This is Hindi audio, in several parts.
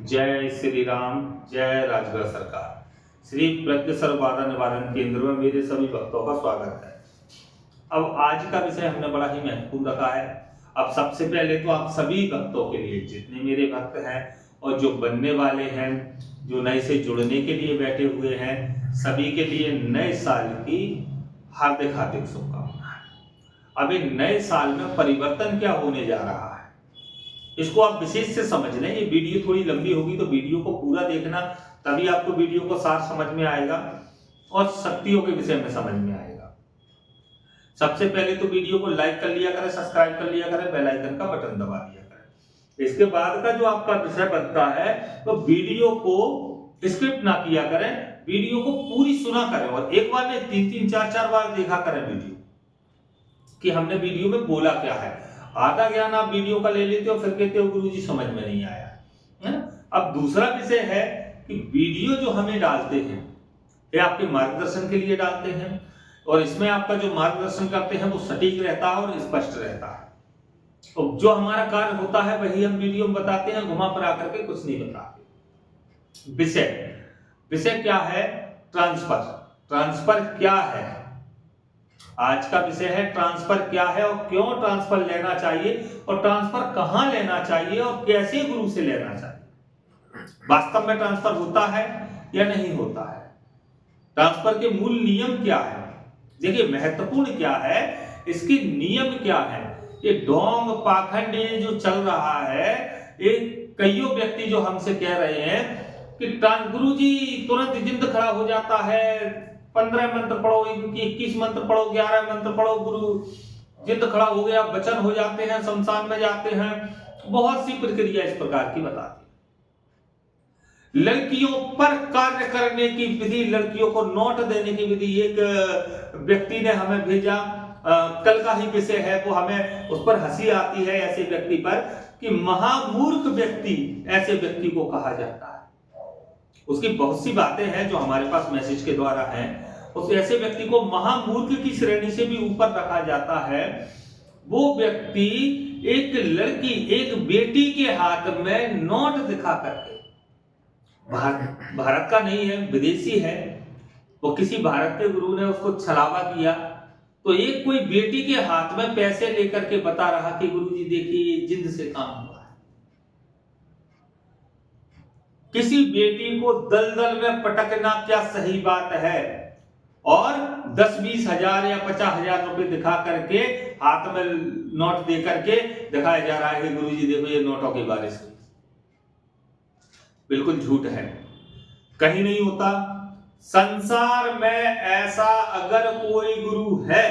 जय श्री राम, जय राजगढ़ सरकार। श्री प्रज्ञ बाधा निवारण केंद्र में मेरे सभी भक्तों का स्वागत है। अब आज का विषय हमने बड़ा ही महत्वपूर्ण रखा है। अब सबसे पहले तो आप सभी भक्तों के लिए, जितने मेरे भक्त हैं और जो बनने वाले हैं, जो नए से जुड़ने के लिए बैठे हुए हैं, सभी के लिए नए साल की हार्दिक हार्दिक शुभकामनाएं। अब इन नए साल में परिवर्तन क्या होने जा रहा है, इसको आप विशेष से समझ लें। ये वीडियो थोड़ी लंबी होगी तो वीडियो को पूरा देखना, तभी आपको वीडियो को सार समझ में आएगा और शक्तियों के विषय में समझ में आएगा। सबसे पहले तो वीडियो को लाइक कर लिया करें, सब्सक्राइब कर लिया करें, बेल आइकन का बटन दबा दिया करें। इसके बाद का जो आपका विषय बनता है तो वीडियो को स्क्रिप्ट ना किया करें, वीडियो को पूरी सुना करें और एक बार नहीं, तीन चार बार देखा करें वीडियो कि हमने वीडियो में बोला क्या है। आधा ज्ञान आप वीडियो का ले लेते हो, फिर कहते हो गुरुजी समझ में नहीं आया, है ना। अब दूसरा विषय है कि वीडियो जो हमें डालते हैं ये आपके मार्गदर्शन के लिए डालते हैं और इसमें आपका जो मार्गदर्शन करते हैं वो सटीक रहता है और स्पष्ट रहता है। तो जो हमारा कार्य होता है वही हम वीडियो में बताते हैं, घुमा फिरा करके कुछ नहीं बताते। विषय क्या है? ट्रांसफर क्या है? आज का विषय है ट्रांसफर क्या है और क्यों ट्रांसफर लेना चाहिए और ट्रांसफर कहां लेना चाहिए और कैसे गुरु से लेना चाहिए। वास्तव में ट्रांसफर होता है या नहीं होता है? ट्रांसफर के मूल नियम क्या है? देखिए, महत्वपूर्ण क्या है, इसके नियम क्या है। ये ढोंग पाखंड ये जो चल रहा है, एक कईयों व्यक्ति जो हमसे कह रहे हैं कि गुरुजी तुरंत जिंद खड़ा हो जाता है, 15 मंत्र पढ़ो, 21 मंत्र पढ़ो, 11 मंत्र पढ़ो, गुरु जिंद खड़ा हो गया, वचन हो जाते हैं, शमशान में जाते हैं। बहुत सी प्रक्रिया इस प्रकार की बताती है। लड़कियों पर कार्य करने की विधि, लड़कियों को नोट देने की विधि, एक व्यक्ति ने हमें भेजा, कल का ही विषय है वो, हमें उस पर हंसी आती है ऐसे व्यक्ति पर कि महामूर्ख व्यक्ति ऐसे व्यक्ति को कहा जाता है। उसकी बहुत सी बातें हैं जो हमारे पास मैसेज के द्वारा हैं। उस ऐसे व्यक्ति को महामूर्ख की श्रेणी से भी ऊपर रखा जाता है। वो व्यक्ति एक लड़की, एक बेटी के हाथ में नोट दिखा करके, भारत का नहीं है, विदेशी है, वो किसी भारत के गुरु ने उसको छलावा किया, तो एक कोई बेटी के हाथ में पैसे लेकर के बता रहा कि गुरुजी देखिए जिंद से काम हुआ है। किसी बेटी को दलदल में पटकना क्या सही बात है? और 10-20 हजार या 50 हजार रुपए दिखा करके हाथ में नोट दे करके दिखाया जा रहा है कि गुरुजी देखो ये नोटों की बारिश हुई। बिल्कुल झूठ है, कहीं नहीं होता। संसार में ऐसा अगर कोई गुरु है,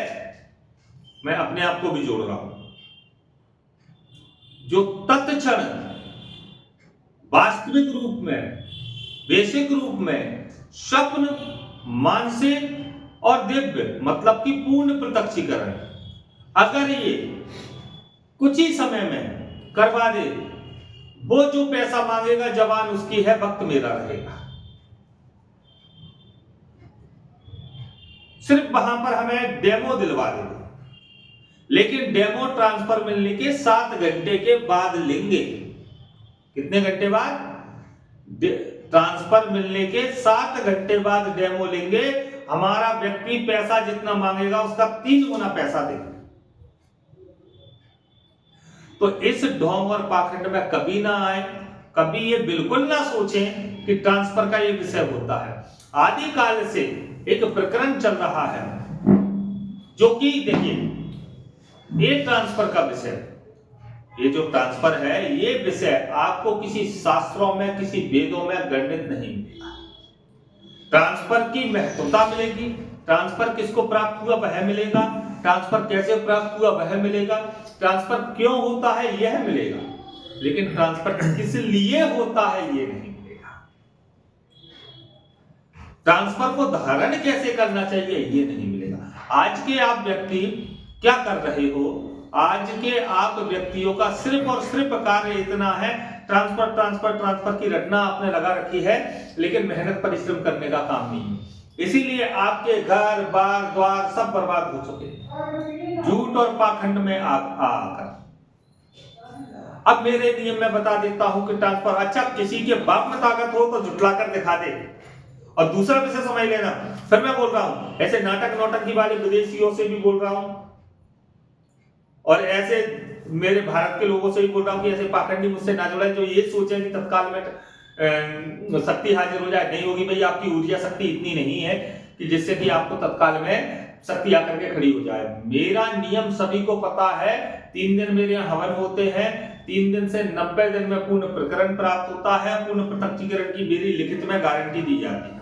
मैं अपने आप को भी जोड़ रहा हूं, जो तत्क्षण वास्तविक रूप में, बेसिक रूप में, स्वप्न, मानसिक और दिव्य मतलब कि पूर्ण प्रत्यक्षीकरण, अगर ये कुछ ही समय में करवा दे, वो जो पैसा मांगेगा जवान उसकी है, वक्त मेरा रहेगा। सिर्फ वहां पर हमें डेमो दिलवा दे, लेकिन डेमो ट्रांसफर मिलने के 7 घंटे के बाद लेंगे। कितने घंटे बाद? ट्रांसफर मिलने के 7 घंटे बाद डेमो लेंगे। हमारा व्यक्ति पैसा जितना मांगेगा उसका 3 गुना पैसा देंगे। तो इस ढोंग और पाखंड में कभी ना आए, कभी ये बिल्कुल ना सोचें कि ट्रांसफर का ये विषय होता है। आदि काल से एक प्रकरण चल रहा है जो कि देखिए, ये ट्रांसफर का विषय, ये जो ट्रांसफर है, ये विषय आपको किसी शास्त्रों में, किसी वेदों में गणित नहीं मिलेगा। ट्रांसफर की महत्वता मिलेगी, ट्रांसफर किसको प्राप्त हुआ वह मिलेगा, ट्रांसफर कैसे प्राप्त हुआ वह मिलेगा, ट्रांसफर क्यों होता है यह मिलेगा, लेकिन ट्रांसफर किस लिए होता है ये नहीं मिलेगा। ट्रांसफर को धारण कैसे करना चाहिए ये नहीं मिलेगा। आज के आप व्यक्ति क्या कर रहे हो? आज के आप व्यक्तियों का सिर्फ और सिर्फ कार्य इतना है, ट्रांसफर ट्रांसफर ट्रांसफर की रटना आपने लगा रखी है, लेकिन मेहनत परिश्रम करने का काम नहीं है। इसीलिए आपके घर बार द्वार सब बर्बाद हो चुके, झूठ और पाखंड में आप आकर। अब मेरे नियम में बता देता हूं कि ट्रांसफर, अच्छा किसी के बाप में ताकत हो तो जुटला कर दिखा दे। और दूसरा विषय समझ लेना, फिर मैं बोल रहा हूं ऐसे नाटक नौटंकी वाले विदेशियों से भी बोल रहा हूं, और ऐसे मेरे भारत के लोगों से भी बोल रहा हूं कि ऐसे पाखंडी मुझसे ना जुड़े जो ये सोचे कि तत्काल में शक्ति हाजिर हो जाए। नहीं होगी भाई, आपकी ऊर्जा शक्ति इतनी नहीं है कि जिससे कि आपको तत्काल में शक्ति आकर के खड़ी हो जाए। मेरा नियम सभी को पता है, 3 दिन मेरे यहाँ हवन होते हैं, 3 दिन से 90 दिन में पूर्ण प्रकरण प्राप्त होता है, पूर्ण प्रत्यक्षीकरण की मेरी लिखित में गारंटी दी जाती है।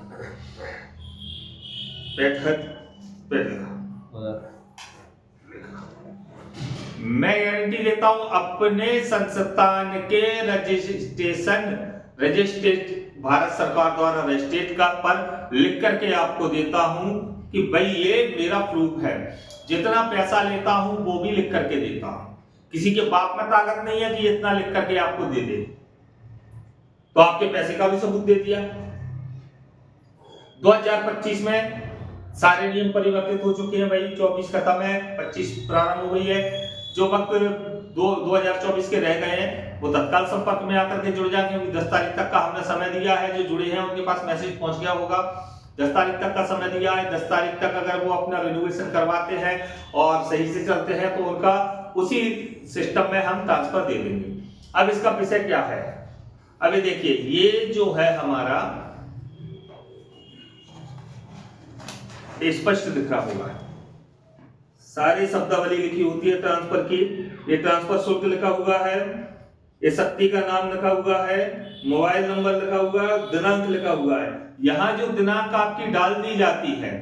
मैं गारंटी लेता हूं अपने संस्थान के रजिस्ट्रेट भारत सरकार द्वारा रजिस्ट्रेट का पर लिख करके आपको देता हूं कि भाई ये मेरा प्रूफ है। जितना पैसा लेता हूं वो भी लिख करके देता हूं, किसी के बाप में ताकत नहीं है कि इतना लिख करके आपको दे दे। तो आपके पैसे का भी सबूत दे दिया। 2025 में सारे नियम परिवर्तित हो चुके हैं भाई, 24 खत्म है, 25 प्रारंभ हो गई है। जो वक्त 2024 के रह गए हैं वो तत्काल संपर्क में आकर के जुड़ जाएंगे। 10 तारीख तक का हमने समय दिया है, जो जुड़े हैं उनके पास मैसेज पहुंच गया होगा। 10 तारीख तक का समय दिया है, 10 तारीख तक अगर वो अपना रिनोवेशन करवाते हैं और सही से चलते हैं तो उनका उसी सिस्टम में हम ट्रांसफर दे देंगे। अब इसका विषय क्या है, अभी देखिए ये जो है हमारा स्पष्ट दिख रहा होगा, सारी शब्दावली लिखी होती है ट्रांसफर की। ये ट्रांसफर शुल्क लिखा हुआ है, ये शक्ति का नाम लिखा हुआ है, मोबाइल नंबर लिखा हुआ है, दिनांक लिखा हुआ है। यहां जो दिनांक आपकी डाल दी जाती है,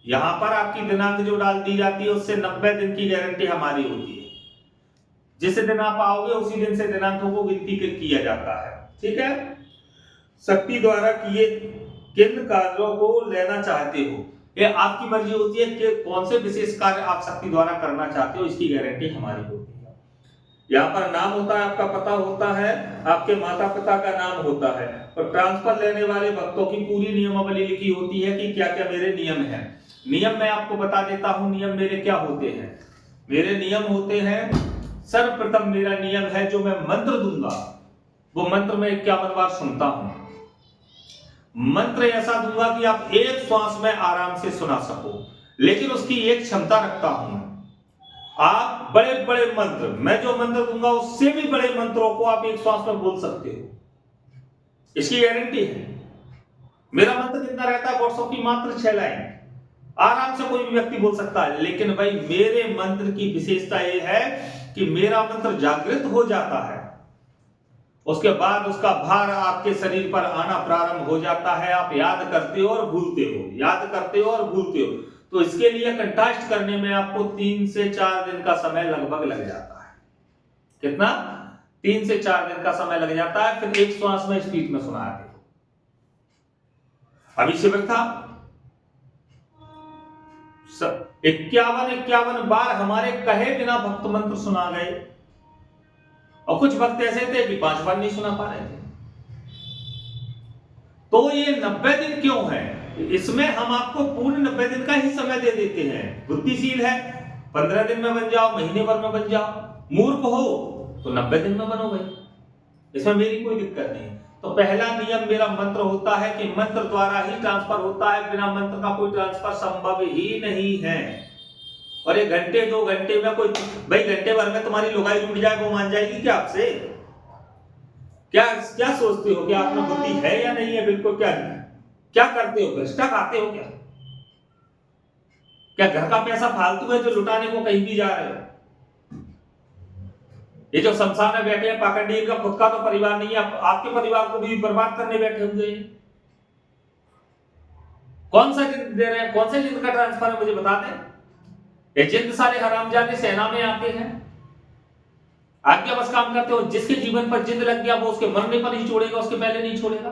यहां पर आपकी दिनांक जो डाल दी जाती है उससे 90 दिन की गारंटी हमारी होती है। जिस दिन आप आओगे उसी दिन से दिनांकों को गिनती किया जाता है, ठीक है। शक्ति द्वारा किए किन कार्यों को लेना चाहते हो, ये आपकी मर्जी होती है कि कौन से विशेष कार्य आप शक्ति द्वारा करना चाहते हो, इसकी गारंटी हमारी होती है। यहाँ पर नाम होता है, आपका पता होता है, आपके माता पिता का नाम होता है, और ट्रांसफर लेने वाले भक्तों की पूरी नियमावली लिखी होती है कि क्या क्या मेरे नियम हैं। नियम मैं आपको बता देता हूं, नियम मेरे क्या होते हैं। मेरे नियम होते हैं, सर्वप्रथम मेरा नियम है जो मैं मंत्र दूंगा वो मंत्र में 51 बार सुनता हूं। मंत्र ऐसा दूंगा कि आप एक श्वास में आराम से सुना सको, लेकिन उसकी एक क्षमता रखता हूं। आप बड़े बड़े मंत्र, मैं जो मंत्र दूंगा उससे भी बड़े मंत्रों को आप एक श्वास में बोल सकते हो, इसकी गारंटी है। मेरा मंत्र कितना रहता है, 100 की मात्र 6 लाइन, आराम से कोई भी व्यक्ति बोल सकता है। लेकिन भाई मेरे मंत्र की विशेषता यह है कि मेरा मंत्र जागृत हो जाता है, उसके बाद उसका भार आपके शरीर पर आना प्रारंभ हो जाता है। आप याद करते हो और भूलते हो, याद करते हो और भूलते हो। तो इसके लिए कंठाष्ट करने में आपको 3 से 4 दिन का समय लगभग लग जाता है। कितना? 3 से 4 दिन का समय लग जाता है। फिर एक श्वास में स्पीड में सुनाते हो। अभी शिविर था, 51 बार हमारे कहे बिना भक्त मंत्र सुना गए, और कुछ भक्त ऐसे थे कि 5 बार नहीं सुना पा रहे थे। तो ये 90 दिन क्यों है? इसमें हम आपको पूर्ण 90 दिन का ही समय दे देते हैं। बुद्धिशील है 15 दिन में बन जाओ, महीने भर में बन जाओ, मूर्ख हो तो 90 दिन में बनो भाई, इसमें मेरी कोई दिक्कत नहीं। तो पहला नियम मेरा मंत्र होता है कि मंत्र द्वारा ही ट्रांसफर होता है, बिना मंत्र का कोई ट्रांसफर संभव ही नहीं है। और 1 घंटे 2 घंटे में कोई भाई, घंटे भर में तुम्हारी लुगाई टूट जाए वो मान जाएगी क्या आपसे? क्या क्या सोचते हो कि आप में बुद्धि है या नहीं है? बिल्कुल। क्या करते हो? भ्रष्टा खाते हो क्या? क्या घर का पैसा फालतू है जो लुटाने को कहीं भी जा रहे हो? ये जो संसार में बैठे हैं पाखंडी, इनका खुद का तो परिवार नहीं है, आपके परिवार को भी बर्बाद करने बैठे हुए हैं। कौन सा जिंद दे रहे हैं? कौन से जिंद का ट्रांसफर है मुझे बता दें। ये जिंद सारे हरामजादे सेना में आते हैं, आज्ञा बस काम करते हो। जिसके जीवन पर जिंद लग गया वो उसके मरने पर ही छोड़ेगा, उसके पहले नहीं छोड़ेगा।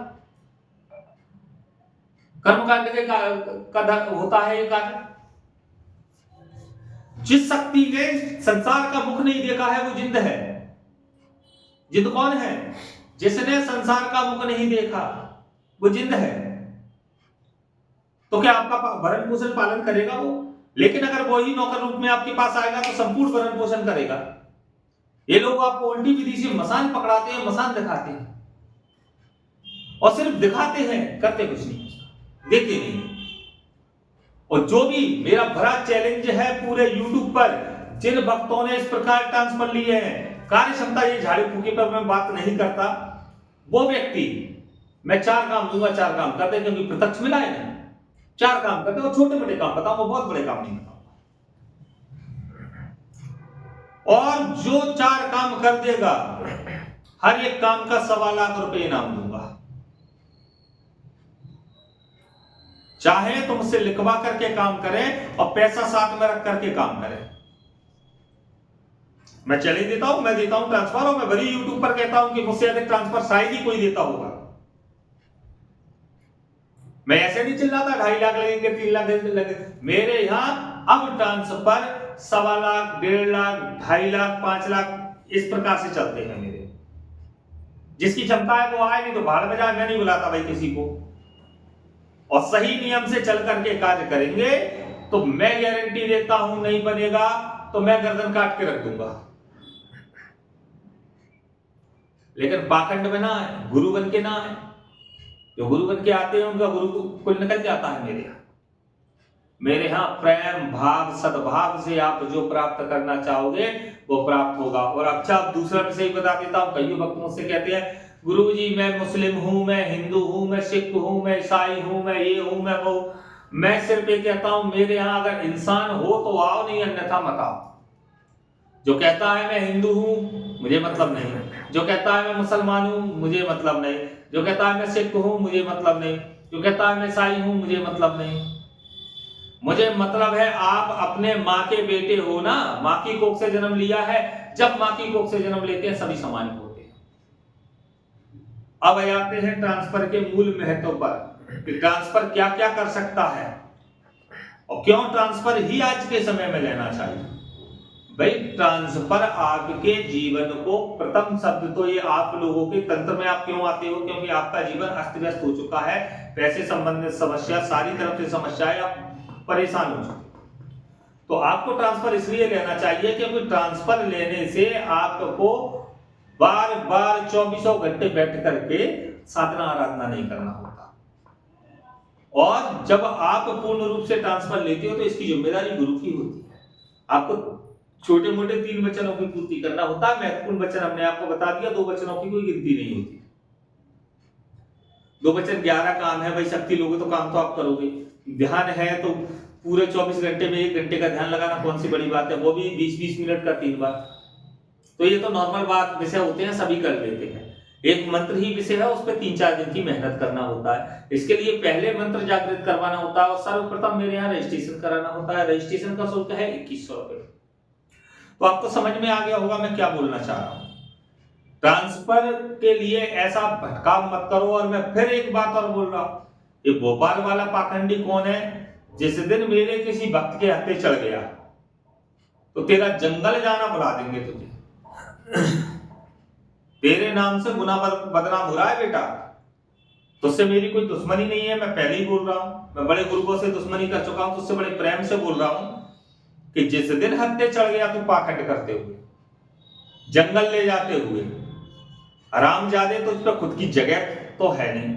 कर्मकांड के का होता है ये कार्य। जिस शक्ति ने संसार का मुख नहीं देखा है वो जिंद है। जिंद कौन है? जिसने संसार का मुख नहीं देखा वो जिंद है। तो क्या आपका भरण पोषण पालन करेगा वो? लेकिन अगर वही नौकर रूप में आपके पास आएगा तो संपूर्ण भरण पोषण करेगा। ये लोग आपको उल्टी विधि से मसान पकड़ाते हैं, मसान दिखाते हैं, और सिर्फ दिखाते हैं, करते कुछ नहीं, देते नहीं। और जो भी मेरा बड़ा चैलेंज है पूरे यूट्यूब पर, जिन भक्तों ने इस प्रकार ट्रांसफर लिए हैं, कार्य क्षमता ये झाड़ू फूकी पर मैं बात नहीं करता, वो व्यक्ति मैं 4 काम दूंगा, 4 काम करते, क्योंकि प्रत्यक्ष मिला है नहीं, 4 काम करते, और छोटे बड़े काम बताऊंगा, बहुत बड़े काम नहीं बताऊंगा। और जो 4 काम कर देगा, हर एक काम का 1.25 लाख रुपए इनाम दूंगा। चाहे तो मुझसे लिखवा करके काम करें और पैसा साथ में रख करके काम करें। मैं चैलेंज देता हूं, मैं देता हूं ट्रांसफर, और मैं बड़ी यूट्यूब पर कहता हूं कि मुझसे अधिक ट्रांसफर शायद ही कोई देता होगा। मैं ऐसे नहीं चिल्लाता 2.5 लाख लगेंगे, 3 लाख लगेंगे। मेरे यहां अब ट्रांसफर 1.25 लाख, 1.5 लाख, 2.5 लाख, 5 लाख इस प्रकार से चलते हैं मेरे। जिसकी क्षमता है वो आए, नहीं तो भाड़ में जाए, मैं नहीं बुलाता भाई किसी को। और सही नियम से चल करके कार्य करेंगे तो मैं गारंटी देता हूं, नहीं बनेगा तो मैं गर्दन काट के रख दूंगा। लेकिन पाखंड में ना है, गुरु बन के ना है। जो गुरु बन के आते हैं उनका गुरु कुल निकल जाता है मेरे यहां। मेरे यहां प्रेम भाव सद्भाव से आप जो प्राप्त करना चाहोगे वो प्राप्त होगा। और अच्छा, दूसरा विषय बता देता हूं। कई भक्त मुझसे कहते हैं, गुरुजी मैं मुस्लिम हूं, मैं हिंदू हूं, मैं सिख हूं, मैं ईसाई हूं, मैं ये हूं, मैं वो। मैं सिर्फ ये कहता हूं, मेरे यहां अगर इंसान हो तो आओ, नहीं अन्यथा मत आओ। जो कहता है मैं हिंदू हूं, मुझे मतलब नहीं। जो कहता है मैं मुसलमान हूं, मुझे मतलब नहीं। जो कहता है मैं सिख हूं, मुझे मतलब नहीं। जो कहता है मैं ईसाई हूं, मुझे मतलब नहीं। मुझे मतलब है आप अपने माँ के बेटे हो ना, माँ की कोख से जन्म लिया है। जब माँ की कोख से जन्म लेते हैं सभी समान होते हैं। अब आते हैं ट्रांसफर के मूल महत्व पर कि ट्रांसफर क्या क्या कर सकता है और क्यों ट्रांसफर ही आज के समय में लेना चाहिए। भाई, ट्रांसफर आपके जीवन को, प्रथम शब्द तो ये आप लोगों के तंत्र में आप क्यों आते हो, क्योंकि आपका जीवन अस्त व्यस्त हो चुका है। पैसे संबंधित समस्या, सारी तरफ से समस्याएं, आप परेशान हो चुके। तो आपको ट्रांसफर इसलिए लेना चाहिए क्योंकि ट्रांसफर लेने से आपको बार बार 24 घंटे बैठ करके साधना आराधना नहीं करना होता। और जब आप पूर्ण रूप से ट्रांसफर लेते हो तो इसकी जिम्मेदारी गुरु की होती है। आपको छोटे मोटे 3 वचनों की पूर्ति करना होता है। महत्वपूर्ण वचन हमने आपको बता दिया, 2 वचनों की कोई गिनती नहीं होती। 2 वचन 11 काम है। भाई, शक्ति लोगे तो काम तो आप करोगे। ध्यान है तो पूरे 24 घंटे में 1 घंटे का ध्यान लगाना कौन सी बड़ी बात है, वो भी 20-20 मिनट का 3 बार। तो ये तो नॉर्मल बात विषय होते हैं, सभी कर लेते हैं। एक मंत्र ही विषय है, उस पर 3-4 दिन की मेहनत करना होता है। इसके लिए पहले मंत्र जागृत करवाना होता है और सर्वप्रथम मेरे यहाँ रजिस्ट्रेशन कराना होता है। रजिस्ट्रेशन का शुल्क है 2100 रुपए। तो आपको समझ में आ गया होगा मैं क्या बोलना चाह रहा हूं। ट्रांसफर के लिए ऐसा भटकाव मत करो। और मैं फिर एक बात और बोल रहा हूं, ये भोपाल वाला पाखंडी कौन है? जिस दिन मेरे किसी भक्त के हत्थे चढ़ गया तो तेरा जंगल जाना बुला देंगे तुझे। तेरे नाम से गुना बदनाम हो रहा है बेटा। तुझसे मेरी कोई दुश्मनी नहीं है, मैं पहले ही बोल रहा हूं। मैं बड़े गुरुओं से दुश्मनी कर चुका हूं, तुझसे बड़े प्रेम से बोल रहा हूं कि जिस दिन हत्थे चढ़ गया तू पाखंड करते हुए, जंगल ले जाते हुए, हरामजादे, तुझ पर खुद की जगह तो है नहीं।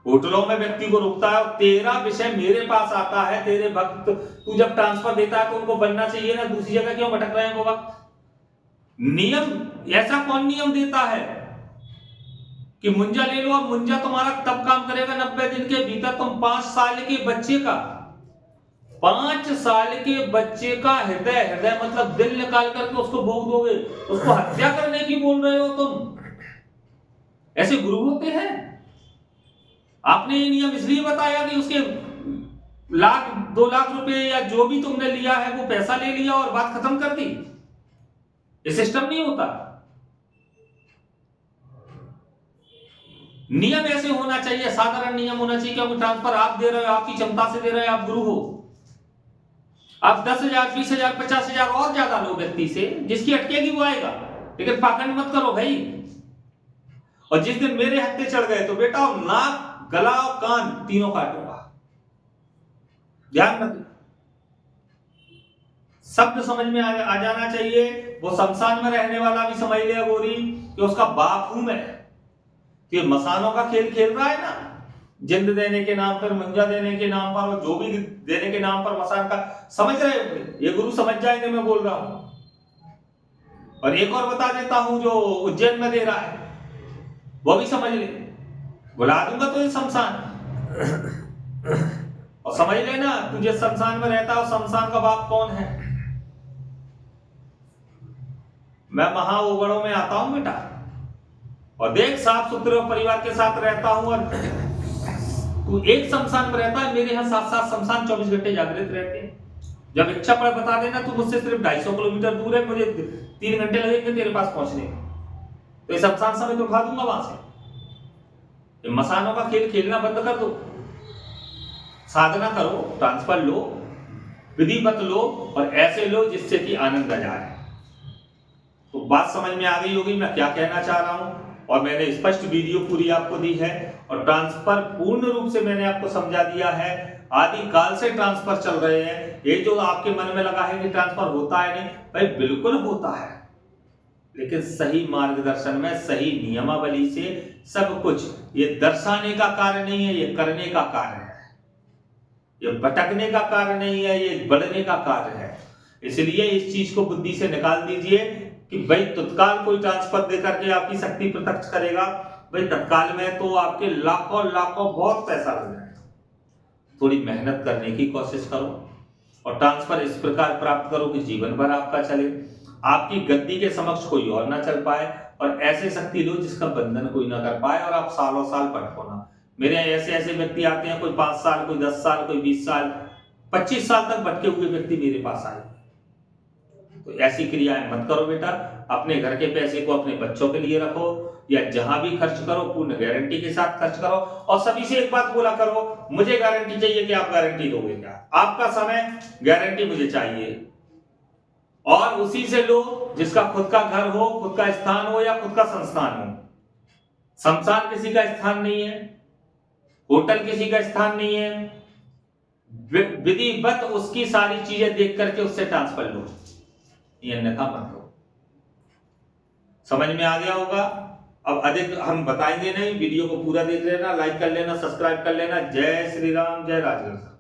होटलों में व्यक्ति को रुकता है और तेरा विषय मेरे पास आता है। तेरे भक्त तू जब ट्रांसफर देता है तो उनको बनना चाहिए ना, दूसरी जगह क्यों भटक रहे हैं वो वक्त? नियम ऐसा कौन नियम देता है कि मुंजा ले लो और मुंजा तुम्हारा तब काम करेगा 90 दिन के भीतर। तुम 5 साल के बच्चे का 5 साल के बच्चे का हृदय मतलब दिल निकाल करके उसको भोग दोगे, उसको हत्या करने की बोल रहे हो तुम? ऐसे गुरु होते हैं? आपने ये नियम इसलिए बताया कि उसके 1-2 लाख रुपए या जो भी तुमने लिया है वो पैसा ले लिया और बात खत्म कर दी। ये सिस्टम नहीं होता। नियम ऐसे होना चाहिए, साधारण नियम होना चाहिए। क्योंकि ट्रांसफर आप दे रहे हो, आपकी क्षमता से दे रहे हो, आप गुरु हो। आप 10,000, 20,000, 50,000 और ज्यादा लो व्यक्ति से, जिसकी अटकेगी वो आएगा। लेकिन पाखंड मत करो भाई। और जिस दिन मेरे हत्थे चढ़ गए तो बेटा नाक, गला और कान तीनों काटूंगा। ध्यान रखना, शब्द समझ में आ जाना चाहिए। वो शमशान में रहने वाला भी समझ ले गोरी कि उसका बाप हूं मैं। कि मसानों का खेल खेल रहा है ना, जिंद देने के नाम पर, मुंजा देने के नाम पर, और जो भी देने के नाम पर मसान का, समझ रहे हो? ये गुरु समझ जाएंगे मैं बोल रहा हूं। और एक और बता देता हूं, जो उज्जैन में दे रहा है वो भी समझ ले, बुला दूंगा तो ये शमशान। और समझ लेना, तू जिस शमशान में रहता है शमशान का बाप कौन है। मैं महा ओगड़ों में आता हूं बेटा, और देख साफ सुथरे परिवार के साथ रहता हूं, और तू एक शमशान में रहता है, मेरे यहाँ 7-7 शमशान 24 घंटे जागृत रहते हैं। जब इच्छा पड़े बता देना, तू मुझसे सिर्फ 250 किलोमीटर दूर है, मुझे 3 घंटे लगेंगे तेरे पास पहुंचने में, तो ये शमशान समय तो उठा दूंगा वहां से। ये मसानों का खेल खेलना बंद कर दो, साधना करो, ट्रांसफर लो, विधिवत लो, और ऐसे लो जिससे कि आनंद आ जाए। तो बात समझ में आ गई होगी मैं क्या कहना चाह रहा हूं, और मैंने स्पष्ट वीडियो पूरी आपको दी है, और ट्रांसफर पूर्ण रूप से मैंने आपको समझा दिया है। आदि काल से ट्रांसफर चल रहे हैं। ये जो आपके मन में लगा है कि ट्रांसफर होता है नहीं, भाई बिल्कुल होता है, लेकिन सही मार्गदर्शन में, सही नियमावली से सब कुछ। ये दर्शाने का कार्य नहीं है, ये करने का कार्य है। ये भटकने का कार्य नहीं है, ये बढ़ने का कार्य है। इसलिए इस चीज को बुद्धि से निकाल दीजिए कि भाई तत्काल कोई ट्रांसफर देकर के आपकी शक्ति प्रत्यक्ष करेगा, भाई तत्काल में तो आपके लाखों लाखों बहुत पैसा लग जाएगा। थोड़ी मेहनत करने की कोशिश करो, और ट्रांसफर इस प्रकार प्राप्त करो कि जीवन भर आपका चले, आपकी गद्दी के समक्ष कोई और ना चल पाए, और ऐसे शक्ति लो जिसका बंधन कोई ना कर पाए, और आप सालों साल भटको ना। मेरे ऐसे ऐसे व्यक्ति आते हैं, कोई 5 साल, कोई 10 साल, कोई 20 साल, 25 साल तक भटके हुए व्यक्ति मेरे पास आए। तो ऐसी क्रियाएं मत करो बेटा। अपने घर के पैसे को अपने बच्चों के लिए रखो, या जहां भी खर्च करो पूर्ण गारंटी के साथ खर्च करो, और सभी से एक बात बोला करो, मुझे गारंटी चाहिए कि आप गारंटी दोगे क्या, आपका समय गारंटी मुझे चाहिए। और उसी से लो जिसका खुद का घर हो, खुद का स्थान हो, या खुद का संस्थान हो। शमशान किसी का स्थान नहीं है, होटल किसी का स्थान नहीं है। विधिवत उसकी सारी चीजें देख करके उससे ट्रांसफर लो, ये अन्यथा मत लो। समझ में आ गया होगा। अब अधिक हम बताएंगे नहीं, वीडियो को पूरा देख लेना, लाइक कर लेना, सब्सक्राइब कर लेना। जय श्री राम, जय राजगुरु।